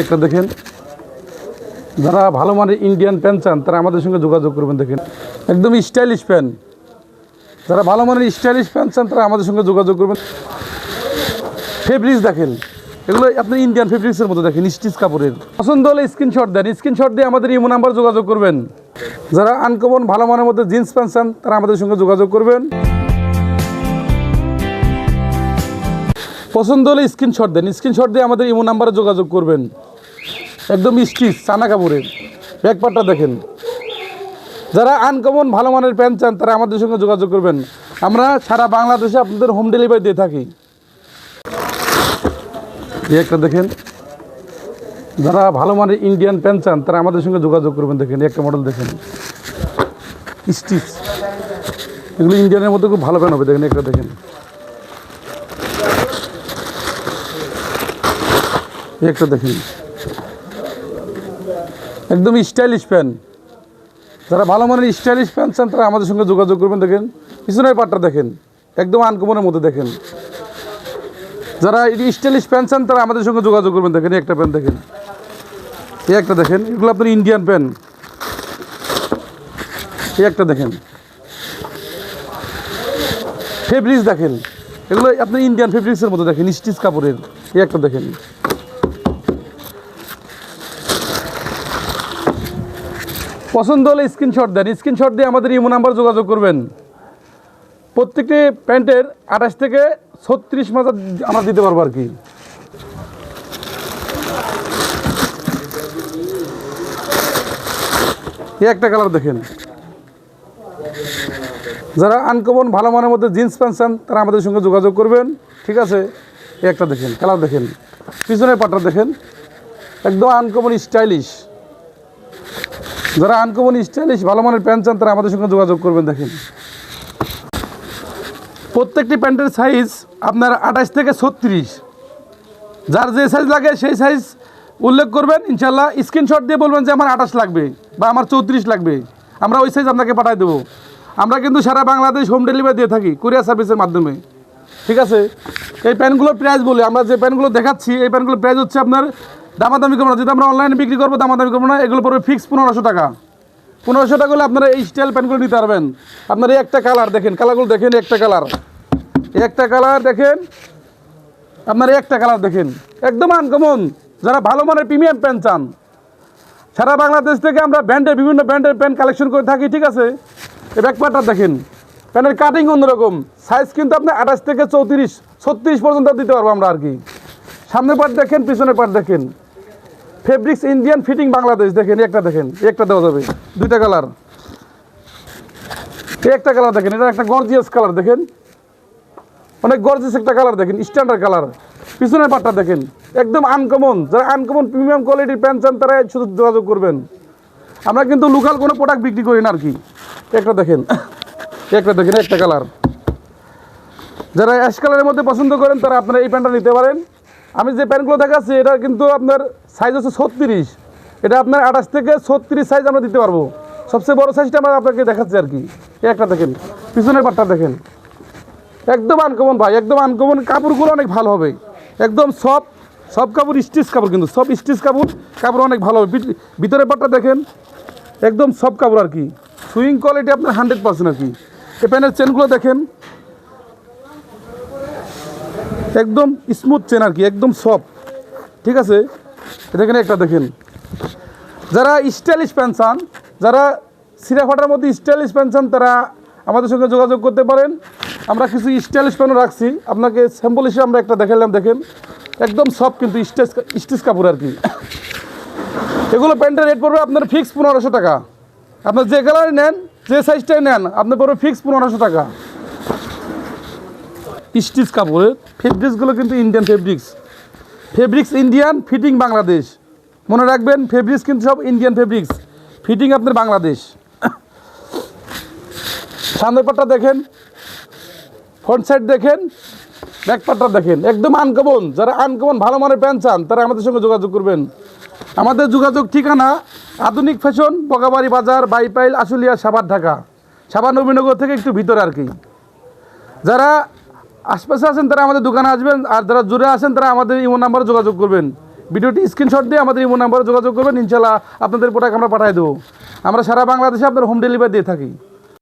একটা দেখেন, যারা ভালো মানের ইন্ডিয়ান প্যান্ট চান তারা আমাদের সঙ্গে যোগাযোগ করবেন। দেখেন একদম স্টাইলিশ প্যান্ট, যারা ভালো মানের স্টাইলিশ প্যান্ট চান তারা আমাদের সঙ্গে যোগাযোগ করবেন। ফেব্রিক্স দেখেন, এগুলো আপনার ইন্ডিয়ান ফেব্রিক্সের মতো দেখেন, স্টিচ কাপড়ের। পছন্দ হলে স্ক্রিনশট দেন, স্ক্রিনশট দিয়ে আমাদের ইমো নাম্বার যোগাযোগ করবেন। যারা আনকমন ভালো মানের মধ্যে জিন্স প্যান্ট চান তারা আমাদের সঙ্গে যোগাযোগ করবেন। পছন্দ হলে স্ক্রিনশট দেন, স্ক্রিনশট দিয়ে আমাদের ইমো নাম্বারে যোগাযোগ করবেন। একদম স্টিচ চানা কাপড়ের, ব্যাকপার্টটা দেখেন। যারা আনকমন ভালো মানের প্যান্ট চান তারা আমাদের সঙ্গে যোগাযোগ করবেন। আমরা সারা বাংলাদেশে আপনাদের হোম ডেলিভারি দিয়ে থাকি। এই একটা দেখেন, যারা ভালো মানের ইন্ডিয়ান প্যান্ট চান তারা আমাদের সঙ্গে যোগাযোগ করবেন। দেখেন একটা মডেল দেখেন, স্টিচ, এগুলো ইন্ডিয়ানের মধ্যে খুব ভালো প্যান্ট হবে। দেখেন একটা দেখেন, একটা দেখেন, একদম স্টাইলিশ প্যান্ট। যারা ভালো মানের স্টাইলিশ প্যান্ট চান তারা আমাদের সঙ্গে যোগাযোগ করবেন। দেখেন পিছনের পাটটা দেখেন, একদম আনকমনের মধ্যে দেখেন। যারা স্টাইলিশ প্যান্ট চান তারা আমাদের সঙ্গে যোগাযোগ করবেন। দেখেন একটা প্যান্ট দেখেন, এই একটা দেখেন, এগুলো আপনার ইন্ডিয়ান প্যান্ট। এই একটা দেখেন, ফেব্রিক্স দেখেন, এগুলো আপনার ইন্ডিয়ান ফেব্রিক্সের মতো দেখেন, স্টিচ কাপড়ের। এই একটা দেখেন, পছন্দ হলে স্ক্রিনশট দেন, স্ক্রিনশট দিয়ে আমাদের ইমো নাম্বার যোগাযোগ করবেন। প্রত্যেকটি প্যান্টের 28 থেকে 36 মাস আমরা দিতে পারবো আর কি। এই একটা কালার দেখেন, যারা আনকমন ভালো মানের মধ্যে জিন্স প্যান্ট চান তারা আমাদের সঙ্গে যোগাযোগ করবেন। ঠিক আছে, এই একটা দেখেন, কালার দেখেন, পিছনের পাটটা দেখেন, একদম আনকমন স্টাইলিশ। যারা আনকমন স্টাইলিশ ভালো মানের প্যান্ট চান তারা আমাদের সঙ্গে যোগাযোগ করবেন। দেখেন প্রত্যেকটি প্যান্টের সাইজ আপনার 28 থেকে 36, যার যে সাইজ লাগে সেই সাইজ উল্লেখ করবেন। ইনশাল্লাহ স্ক্রিনশট দিয়ে বলবেন যে আমার 28 লাগবে বা আমার 34 লাগবে, আমরা ওই সাইজ আপনাকে পাঠিয়ে দেবো। আমরা কিন্তু সারা বাংলাদেশ হোম ডেলিভারি দিয়ে থাকি কুরিয়ার সার্ভিসের মাধ্যমে। ঠিক আছে, এই প্যান্টগুলোর প্রাইস বলি, আমরা যে প্যান্টগুলো দেখাচ্ছি এই প্যান্টগুলোর প্রাইস হচ্ছে আপনার দামাদামি করবো না। যদি আমরা অনলাইনে বিক্রি করবো দামাদামি করবো না, এগুলো পড়বে ফিক্স 1500 টাকা। 1500 টাকা হলে আপনারা এই স্টাইল প্যান্টগুলো নিতে পারবেন। আপনার এই একটা কালার দেখেন, কালারগুলো দেখেন, একটা কালার, একটা কালার দেখেন, আপনার এই একটা কালার দেখেন, একদম আনকমন। যারা ভালো মানের প্রিমিয়াম প্যান্ট চান, সারা বাংলাদেশ থেকে আমরা বিভিন্ন ব্র্যান্ডের প্যান্ট কালেকশন করে থাকি। ঠিক আছে, এই ব্যাকপার্টটা দেখেন, প্যান্টের কাটিং অন্যরকম, সাইজ কিন্তু আপনার 28 থেকে 34 36 পর্যন্ত দিতে পারবো আমরা আর কি। সামনের পার্ট দেখেন, পিছনের পার্ট দেখেন, ফেব্রিক্স ইন্ডিয়ান ফিটিং বাংলাদেশ। দেখেন একটা দেখেন, একটা দেওয়া যাবে, দুইটা কালার। এই একটা কালার দেখেন, এটা একটা গর্জিয়াস কালার দেখেন, অনেক গর্জিয়াস একটা কালার দেখেন, স্ট্যান্ডার্ড কালার। পিছনের পাটটা দেখেন, একদম আনকমন। যারা আনকমন প্রিমিয়াম কোয়ালিটির প্যান্ট চান তারা শুধু যোগাযোগ করবেন। আমরা কিন্তু লোকাল কোনো প্রোডাক্ট বিক্রি করি না আর কি। একটা দেখেন, একটা দেখেন, একটা কালার। যারা অ্যাশ কালারের মধ্যে পছন্দ করেন তারা আপনারা এই প্যান্টটা নিতে পারেন। আমি যে প্যান্টগুলো দেখাচ্ছি এটা কিন্তু আপনার সাইজ হচ্ছে 36, এটা আপনার 28 থেকে 36 সাইজ আমরা দিতে পারবো। সবচেয়ে বড় সাইজটা আমরা আপনাকে দেখাচ্ছি আর কি। এই একটা দেখেন, পিছনের পাটটা দেখেন, একদম আনকমন ভাই, একদম আনকমন। কাপড়গুলো অনেক ভালো হবে, একদম সব কাপড় স্টিচ কাপড়, কিন্তু সব স্টিচ কাপড় অনেক ভালো হবে। ভিতরের পাটটা দেখেন, একদম সব কাপড় আর কি, সুইং কোয়ালিটি আপনার 100% আর কি। এই প্যান্টের চেনগুলো দেখেন, একদম স্মুথ চেন আর কি, একদম সফট। ঠিক আছে, দেখেন একটা দেখেন। যারা স্টাইলিশ প্যান্ট চান, যারা সিরা ফাটার মধ্যে স্টাইলিশ প্যান্ট চান তারা আমাদের সঙ্গে যোগাযোগ করতে পারেন। আমরা কিছু স্টাইলিশ প্যান্টও রাখছি, আপনাকে স্যাম্পল হিসেবে আমরা একটা দেখালাম। দেখেন একদম সফট কিন্তু স্টিচ কাপড় আর কি। এগুলো প্যান্টের রেট পড়বে আপনার ফিক্স 1500 টাকা। আপনার যে কালারই নেন, যে সাইজটাই নেন, আপনার পড়বে ফিক্স 1500 টাকা। স্টিচ কাপড়ের ফেব্রিক্সগুলো কিন্তু Indian fabrics Indian fitting Bangladesh. মনে রাখবেন, ফেব্রিক্স কিন্তু সব ইন্ডিয়ান ফেব্রিক্স, ফিটিং আপনার বাংলাদেশ। সামনের পাটটা দেখেন, ফ্রন্ট সাইড দেখেন, ব্যাক পাটটা দেখেন, একদম আনকমন। যারা আনকমন ভালো মানের প্যান্ট চান তারা আমাদের সঙ্গে যোগাযোগ করবেন। আমাদের যোগাযোগ ঠিকানা আধুনিক ফ্যাশন, বগাবাড়ি বাজার, বাইপাইল, আশুলিয়া, সাভার, ঢাকা। সাভার নবীনগর থেকে একটু ভিতরে আর কি। যারা আশপাশে আছেন তারা আমাদের দোকানে আসবেন, আর যারা জুড়ে আছেন তারা আমাদের ইমো নাম্বারে যোগাযোগ করবেন। ভিডিওটি স্ক্রিনশট দিয়ে আমাদের ইমো নাম্বারে যোগাযোগ করবেন, ইনশাল্লাহ আপনাদের প্রোডাক্ট আমরা পাঠিয়ে দেবো। আমরা সারা বাংলাদেশে আপনার হোম ডেলিভারি দিয়ে থাকি।